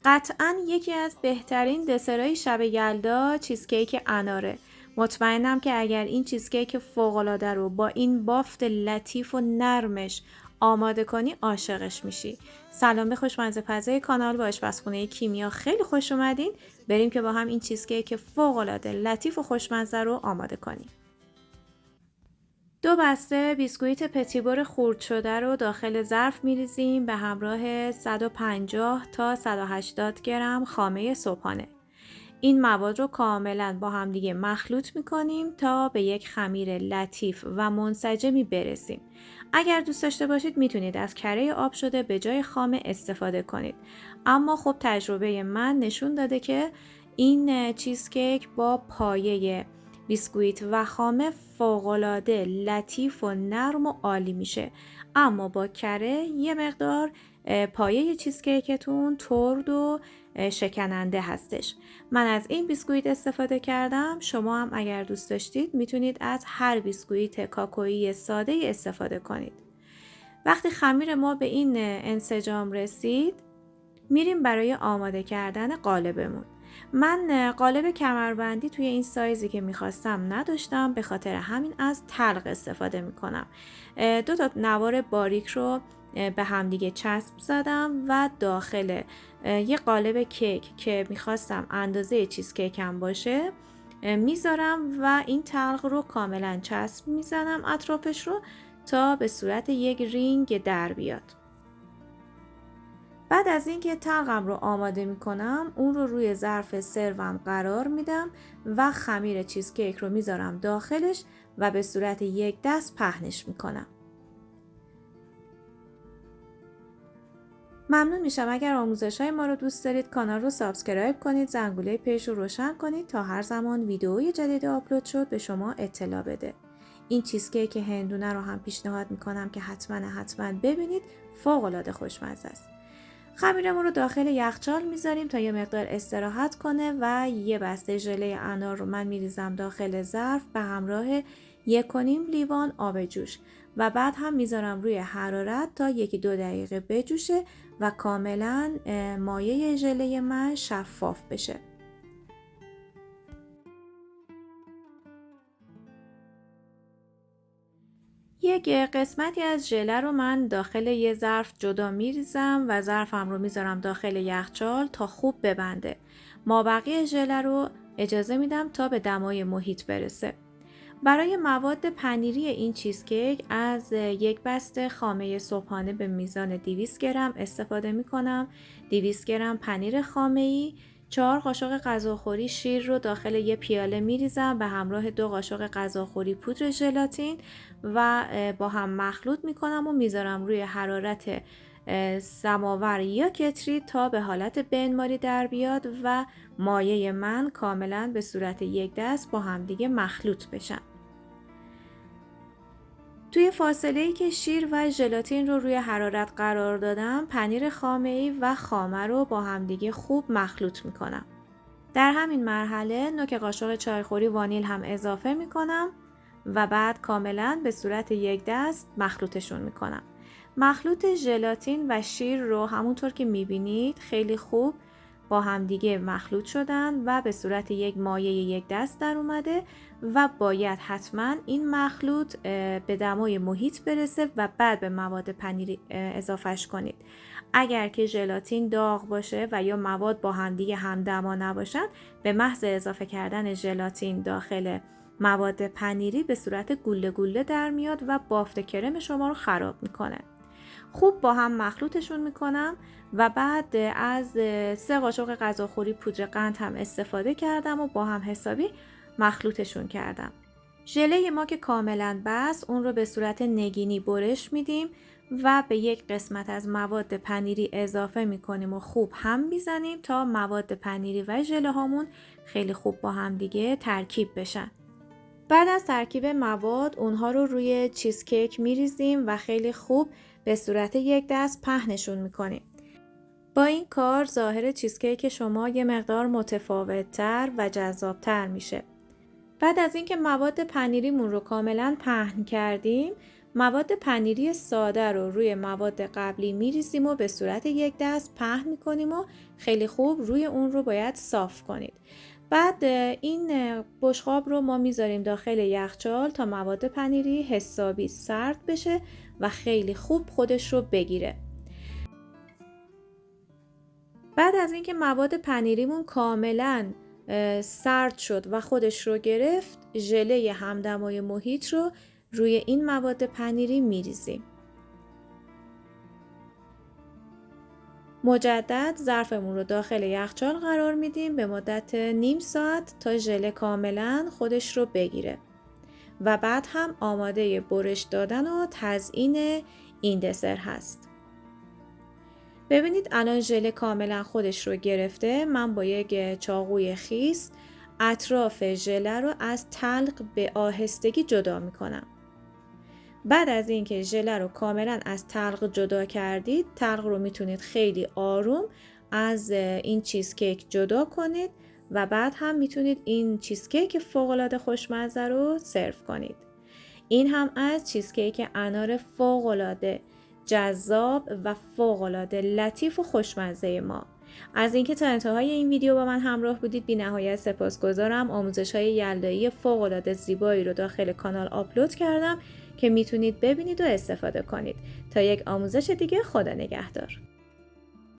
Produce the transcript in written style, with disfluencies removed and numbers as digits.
قطعاً یکی از بهترین دسرهای شب یلدا چیزکیک اناره. مطمئنم که اگر این چیزکیک فوق‌العاده رو با این بافت لطیف و نرمش آماده کنی عاشقش میشی. سلام به خوشمزه پزای کانال با آشپزخونه کیمیا، خیلی خوش اومدین. بریم که با هم این چیزکیک فوق‌العاده لطیف و خوشمزه رو آماده کنیم. 2 بسته بیسکویت پتیبور خرد شده رو داخل ظرف میریزیم به همراه 150 تا 180 گرم خامه صبحانه. این مواد رو کاملا با هم دیگه مخلوط میکنیم تا به یک خمیر لطیف و منسجمی برسیم. اگر دوست داشته باشید میتونید از کره آب شده به جای خامه استفاده کنید. اما خب تجربه من نشون داده که این چیزکیک با پایه بیسکویت و خامه فوق‌العاده لطیف و نرم و عالی میشه. اما با کره یه مقدار پایه چیزکیکتون ترد و شکننده هستش. من از این بیسکویت استفاده کردم. شما هم اگر دوست داشتید میتونید از هر بیسکویت کاکائویی ساده استفاده کنید. وقتی خمیر ما به این انسجام رسید میریم برای آماده کردن قالبمون. من قالب کمربندی توی این سایزی که میخواستم نداشتم، به خاطر همین از تلق استفاده میکنم. 2 تا نوار باریک رو به همدیگه چسب زدم و داخل یه قالب کیک که میخواستم اندازه چیز کیکم باشه میذارم و این تلق رو کاملا چسب میزنم اطرافش رو تا به صورت یک رینگ در بیاد. بعد از اینکه تلقم رو آماده میکنم اون رو روی ظرف سروم قرار میدم و خمیر چیزکیک رو میذارم داخلش و به صورت یک دست پهنش میکنم. ممنون میشم اگر آموزش‌های ما رو دوست دارید کانال رو سابسکرایب کنید، زنگوله پیج رو روشن کنید تا هر زمان ویدئوی جدید آپلود شد به شما اطلاع بده. این چیزکیک هندونه رو هم پیشنهاد میکنم که حتما ببینید، فوق‌العاده خوشمزه است. خمیرمون رو داخل یخچال میذاریم تا یه مقدار استراحت کنه و یه بسته ژله انار رو من میریزم داخل ظرف به همراه 1.5 لیوان آب جوش و بعد هم میذارم روی حرارت تا 1-2 دقیقه بجوشه و کاملا مایه ژله من شفاف بشه. یک قسمتی از ژله رو من داخل یه ظرف جدا میریزم و ظرفم رو میذارم داخل یخچال تا خوب ببنده. مابقی ژله رو اجازه میدم تا به دمای محیط برسه. برای مواد پنیری این چیزکیک از یک بسته خامه صبحانه به میزان 200 گرم استفاده می کنم. 200 گرم پنیر خامه‌ای، 4 قاشق غذاخوری شیر رو داخل یک پیاله می ریزم به همراه 2 قاشق غذاخوری پودر ژلاتین و با هم مخلوط می کنم و میذارم روی حرارت سماور یا کتری تا به حالت بنماری در بیاد و مایه من کاملا به صورت یک دست با همدیگه مخلوط بشن. توی فاصله‌ای که شیر و ژلاتین رو روی حرارت قرار دادم، پنیر خامه‌ای و خامه رو با همدیگه خوب مخلوط میکنم. در همین مرحله نوک قاشق چایخوری وانیل هم اضافه میکنم و بعد کاملا به صورت یک دست مخلوطشون میکنم. مخلوط ژلاتین و شیر رو همونطور که میبینید خیلی خوب با همدیگه مخلوط شدن و به صورت یک مایه یک دست در اومده و باید حتما این مخلوط به دمای محیط برسه و بعد به مواد پنیری اضافهش کنید. اگر که ژلاتین داغ باشه و یا مواد با همدیگه همدما نباشن، به محض اضافه کردن ژلاتین داخل مواد پنیری به صورت گوله گوله در میاد و بافت کرم شما رو خراب میکنه. خوب با هم مخلوطشون میکنم و بعد از 3 قاشق غذاخوری پودر قند هم استفاده کردم و با هم حسابی مخلوطشون کردم. ژله ما که کاملا بس، اون رو به صورت نگینی برش میدیم و به یک قسمت از مواد پنیری اضافه میکنیم و خوب هم میزنیم تا مواد پنیری و ژله هامون خیلی خوب با هم دیگه ترکیب بشن. بعد از ترکیب مواد اونها رو روی چیزکیک میریزیم و خیلی خوب به صورت یک دست پهنشون میکنیم. با این کار ظاهر چیزکیک شما یه مقدار متفاوت‌تر و جذاب‌تر میشه. بعد از اینکه مواد پنیریمون رو کاملا پهن کردیم، مواد پنیری ساده رو روی مواد قبلی میریزیم و به صورت یک دست پهن میکنیم و خیلی خوب روی اون رو باید صاف کنید. بعد این بشقاب رو ما میذاریم داخل یخچال تا مواد پنیری حسابی سرد بشه و خیلی خوب خودش رو بگیره. بعد از اینکه مواد پنیریمون کاملا سرد شد و خودش رو گرفت، ژله همدمای محیط رو روی این مواد پنیری میریزیم. مجدد ظرفمون رو داخل یخچال قرار میدیم به مدت نیم ساعت تا ژله کاملا خودش رو بگیره و بعد هم آماده برش دادن و تزیین این دسر هست. ببینید الان ژله کاملا خودش رو گرفته. من با یک چاقوی خیس اطراف ژله رو از تلق به آهستگی جدا میکنم. بعد از اینکه ژله رو کاملا از تلق جدا کردید، تلق رو میتونید خیلی آروم از این چیزکیک جدا کنید و بعد هم میتونید این چیزکیک فوق‌العاده خوشمزه رو سرو کنید. این هم از چیزکیک انار فوق‌العاده جذاب و فوق‌العاده لطیف و خوشمزه ما. از اینکه تا انتهای این ویدیو با من همراه بودید بی نهایت سپاسگزارم. آموزش‌های یلدایی فوق‌العاده زیبایی رو داخل کانال آپلود کردم که میتونید ببینید و استفاده کنید. تا یک آموزش دیگه، خدا نگهدار.